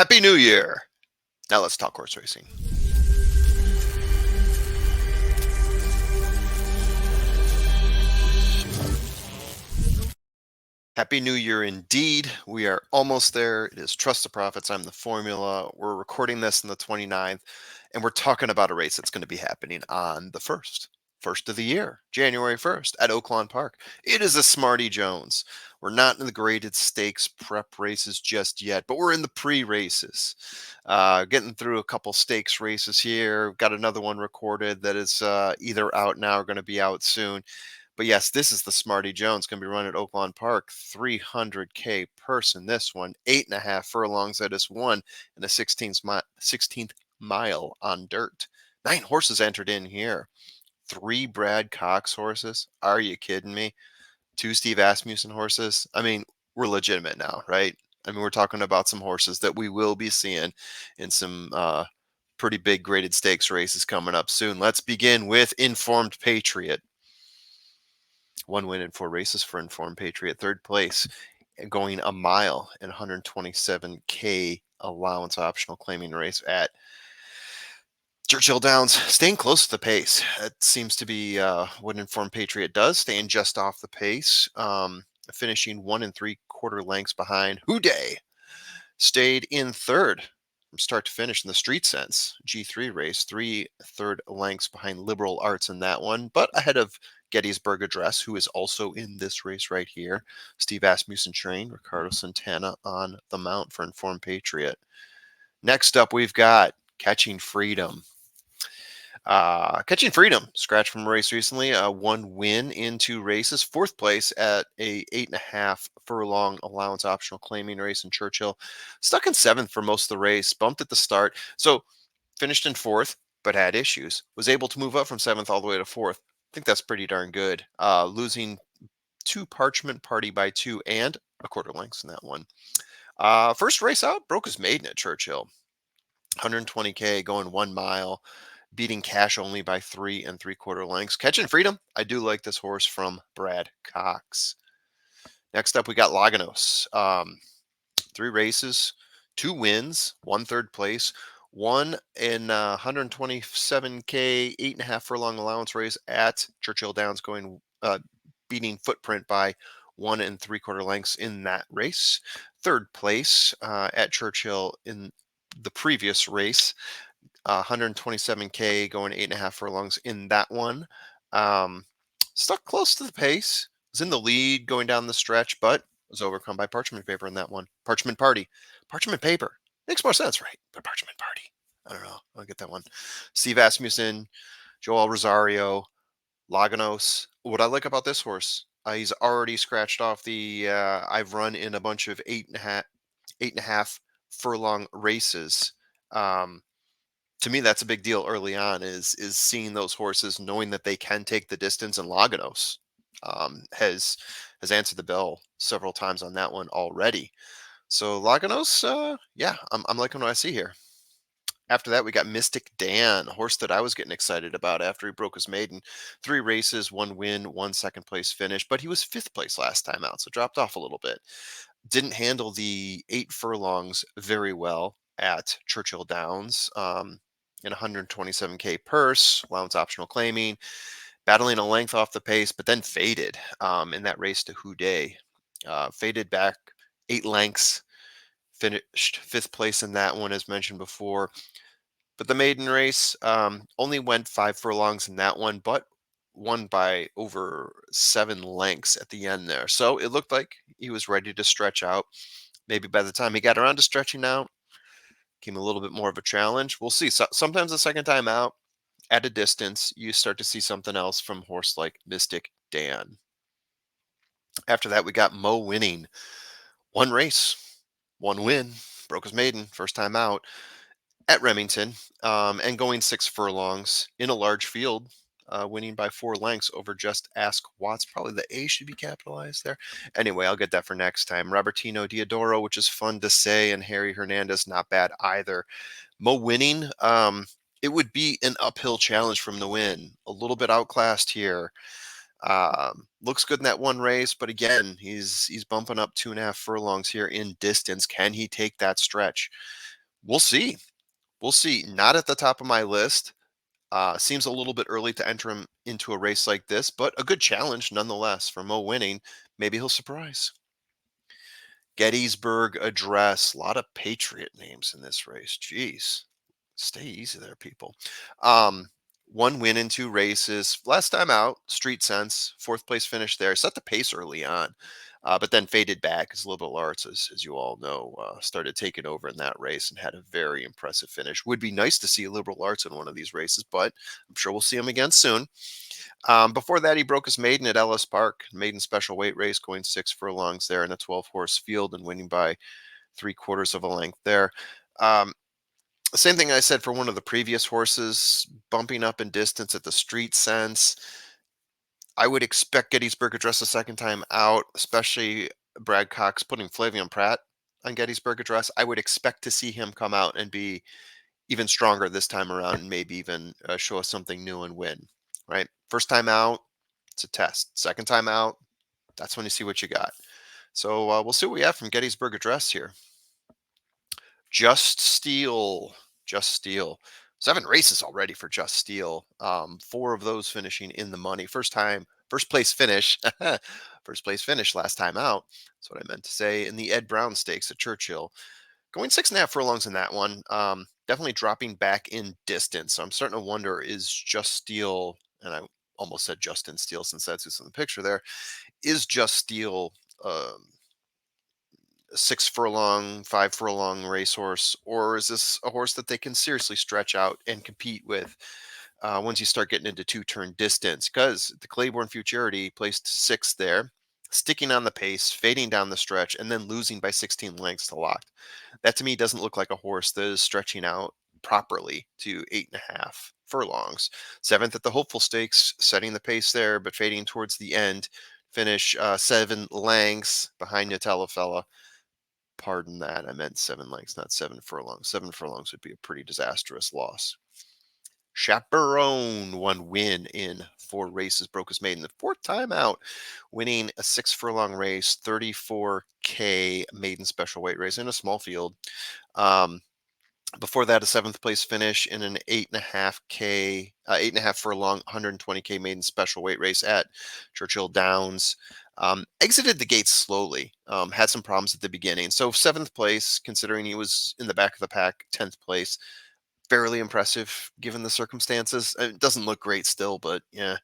Happy New Year. Now let's talk horse racing. Happy New Year indeed. We are almost there. It is Trust the Profits. I'm the formula. We're recording this on the 29th, and we're talking about a race that's going to be happening on the 1st of the year, January 1st at Oaklawn Park. It is a Smarty Jones. We're not in the graded stakes prep races just yet, but we're in the pre-races. Getting through a couple stakes races here. Got another one recorded that is either out now or going to be out soon. But yes, this is the Smarty Jones going to be run at Oaklawn Park. 300K person. This one, 8.5 furlongs. That is one and a 16th mile on dirt. 9 horses entered in here. 3 Brad Cox horses. Are you kidding me? 2 Steve Asmussen horses. I mean, we're legitimate now, right? I mean, we're talking about some horses that we will be seeing in some pretty big graded stakes races coming up soon. Let's begin with Informed Patriot. 1 win in 4 races for Informed Patriot. 3rd place, going a mile and 127K allowance optional claiming race at Churchill Downs. Staying close to the pace. That seems to be what Informed Patriot does, staying just off the pace. Finishing 1 3/4 lengths behind Houday. Stayed in 3rd from start to finish in the street sense. G3 race, 3/3 lengths behind Liberal Arts in that one, but ahead of Gettysburg Address, who is also in this race right here. Steve Asmussen train, Ricardo Santana on the mount for Informed Patriot. Next up, we've got Catching Freedom. Catching Freedom, scratch from a race recently. 1 win in 2 races. 4th place at a 8.5 furlong allowance optional claiming race in Churchill. Stuck in 7th for most of the race. Bumped at the start. So finished in 4th, but had issues. Was able to move up from 7th all the way to 4th. I think that's pretty darn good. Losing to Parchment Party by 2 and 1/4 lengths in that one. First race out, broke his maiden at Churchill. 120K going 1 mile, beating Cash Only by 3 3/4 lengths. Catching Freedom. I do like this horse from Brad Cox. Next up, we got Laganos. 3 races, 2 wins, 1 3rd place, one in 127K, 8.5 furlong allowance race at Churchill Downs, going beating Footprint by 1 3/4 lengths in that race. 3rd place at Churchill in the previous race. 127K going 8.5 furlongs in that one. Stuck close to the pace. Was in the lead going down the stretch, but was overcome by Parchment Paper in that one. Parchment Party. Parchment Paper. Makes more sense, right? But Parchment Party. I don't know. I'll get that one. Steve Asmussen, Joel Rosario, Laganos. What I like about this horse, he's already scratched off the I've run in a bunch of 8.5 furlong races. To me, that's a big deal early on. Is seeing those horses, knowing that they can take the distance, and Laganos has answered the bell several times on that one already. So Laganos, yeah, I'm liking what I see here. After that, we got Mystic Dan, a horse that I was getting excited about after he broke his maiden. 3 races, 1 win, 1 2nd place finish, but he was 5th place last time out, so dropped off a little bit. Didn't handle the 8 furlongs very well at Churchill Downs. In 127K purse, allowance optional claiming, battling a length off the pace, but then faded in that race to Houday. Faded back 8 lengths, finished 5th place in that one, as mentioned before. But the maiden race only went 5 furlongs in that one, but won by over 7 lengths at the end there. So it looked like he was ready to stretch out. Maybe by the time he got around to stretching out, came a little bit more of a challenge. We'll see. So, sometimes the second time out, at a distance, you start to see something else from a horse like Mystic Dan. After that, we got Mo winning. 1 race, 1 win, broke his maiden, first time out at Remington, and going 6 furlongs in a large field, winning by 4 lengths over Just Ask Watts. Probably the A should be capitalized there. Anyway, I'll get that for next time. Robertino Diodoro, which is fun to say, and Harry Hernandez, not bad either. Mo winning, it would be an uphill challenge from the win. A little bit outclassed here. Looks good in that one race, but again, he's bumping up 2.5 furlongs here in distance. Can he take that stretch? We'll see. We'll see. Not at the top of my list. Seems a little bit early to enter him into a race like this, but a good challenge nonetheless for Mo winning. Maybe he'll surprise. Gettysburg Address. A lot of Patriot names in this race. Jeez. Stay easy there, people. Um, One win in two races. Last time out, Street Sense, fourth place finish there. Set the pace early on, but then faded back as Liberal Arts, as you all know, started taking over in that race and had a very impressive finish. Would be nice to see Liberal Arts in one of these races, but I'm sure we'll see him again soon. Before that, he broke his maiden at Ellis Park, maiden special weight race, going 6 furlongs there in a 12-horse field and winning by 3/4 of a length there. Um, Same thing I said for one of the previous horses, bumping up in distance at the Street Sense. I would expect Gettysburg Address a second time out, especially Brad Cox putting Flavian Pratt on Gettysburg Address. I would expect to see him come out and be even stronger this time around and maybe even show us something new and win, right? First time out, it's a test. Second time out, that's when you see what you got. So we'll see what we have from Gettysburg Address here. Just Steel. Just Steel. 7 races already for Just Steel. 4 of those finishing in the money. First place finish. First place finish last time out. That's what I meant to say. In the Ed Brown Stakes at Churchill. Going 6.5 furlongs in that one. Definitely dropping back in distance. So I'm starting to wonder, is Just Steel, and I almost said Justin Steele since that's who's in the picture there, is Just Steel um, a 6 furlong, 5 furlong racehorse, or is this a horse that they can seriously stretch out and compete with once you start getting into two-turn distance? Because the Claiborne Futurity placed sixth there, sticking on the pace, fading down the stretch, and then losing by 16 lengths to Locked. That to me doesn't look like a horse that is stretching out properly to 8.5 furlongs. Seventh at the Hopeful Stakes, setting the pace there, but fading towards the end. Finish 7 lengths behind Nutella Fella. Pardon that. I meant 7 lengths, not 7 furlongs. 7 furlongs would be a pretty disastrous loss. Chaperon, 1 win in 4 races, broke his maiden the fourth time out, winning a 6 furlong race, 34K maiden special weight race in a small field. Um, Before that, a seventh place finish in an 8.5 furlong, 120K maiden special weight race at Churchill Downs. Exited the gates slowly, had some problems at the beginning. So, seventh place, considering he was in the back of the pack, 10th place, fairly impressive given the circumstances. It doesn't look great still, but yeah.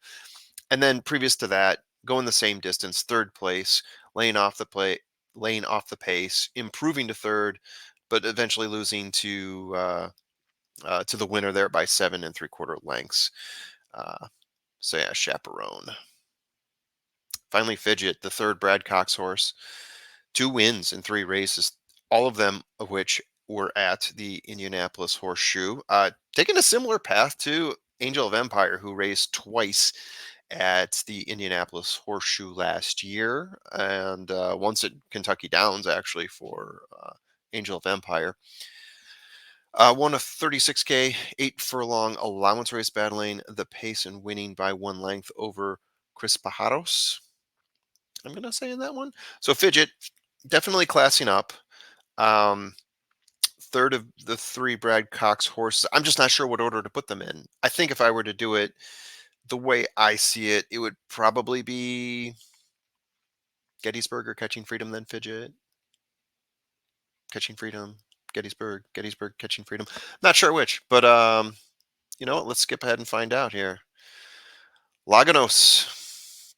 And then previous to that, going the same distance, third place, laying off the laying off the pace, improving to third, but eventually losing to the winner there by 7 3/4 lengths. Uh, so yeah, Chaperone. Finally, Fidget, the third Brad Cox horse, 2 wins in 3 races, all of them of which were at the Indianapolis Horseshoe. Taking a similar path to Angel of Empire, who raced twice at the Indianapolis Horseshoe last year, and once at Kentucky Downs, actually, for Angel of Empire. Won a 36K, 8 furlong allowance race, battling the pace and winning by 1 length over Chris Pajaros. I'm going to say in that one. So Fidget, definitely classing up. Um, Third of the 3 Brad Cox horses. I'm just not sure what order to put them in. I think if I were to do it the way I see it, it would probably be Gettysburg or Catching Freedom, then Fidget. Catching Freedom, Gettysburg, Gettysburg, Catching Freedom. Not sure which, but you know what? Let's skip ahead and find out here. Laganos.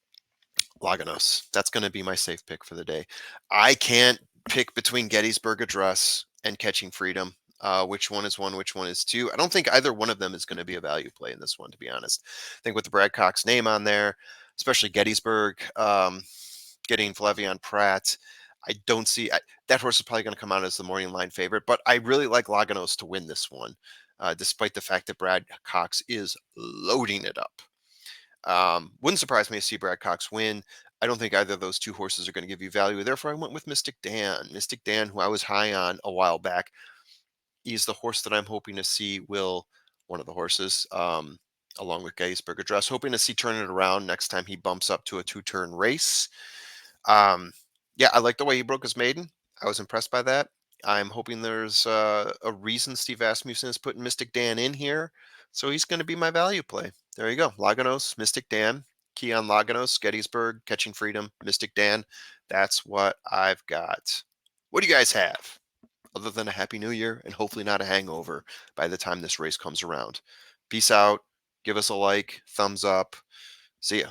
Laganos. That's going to be my safe pick for the day. I can't pick between Gettysburg Address and Catching Freedom. Which one is one? Which one is two? I don't think either one of them is going to be a value play in this one, to be honest. I think with the Brad Cox name on there, especially Gettysburg, getting Flavian Pratt, I don't see that horse is probably going to come out as the morning line favorite, but I really like Laganos to win this one, despite the fact that Brad Cox is loading it up. Wouldn't surprise me to see Brad Cox win. I don't think either of those 2 horses are going to give you value. Therefore, I went with Mystic Dan. Mystic Dan, who I was high on a while back, he's the horse that I'm hoping to see will one of the horses along with Gettysburg Address, hoping to see turn it around next time he bumps up to a two-turn race. Um, yeah, I like the way he broke his maiden. I was impressed by that. I'm hoping there's a reason Steve Asmussen is putting Mystic Dan in here. So he's going to be my value play. There you go. Laganos, Mystic Dan, Keon Laganos, Gettysburg, Catching Freedom, Mystic Dan. That's what I've got. What do you guys have? Other than a happy new year and hopefully not a hangover by the time this race comes around. Peace out. Give us a like, thumbs up. See ya.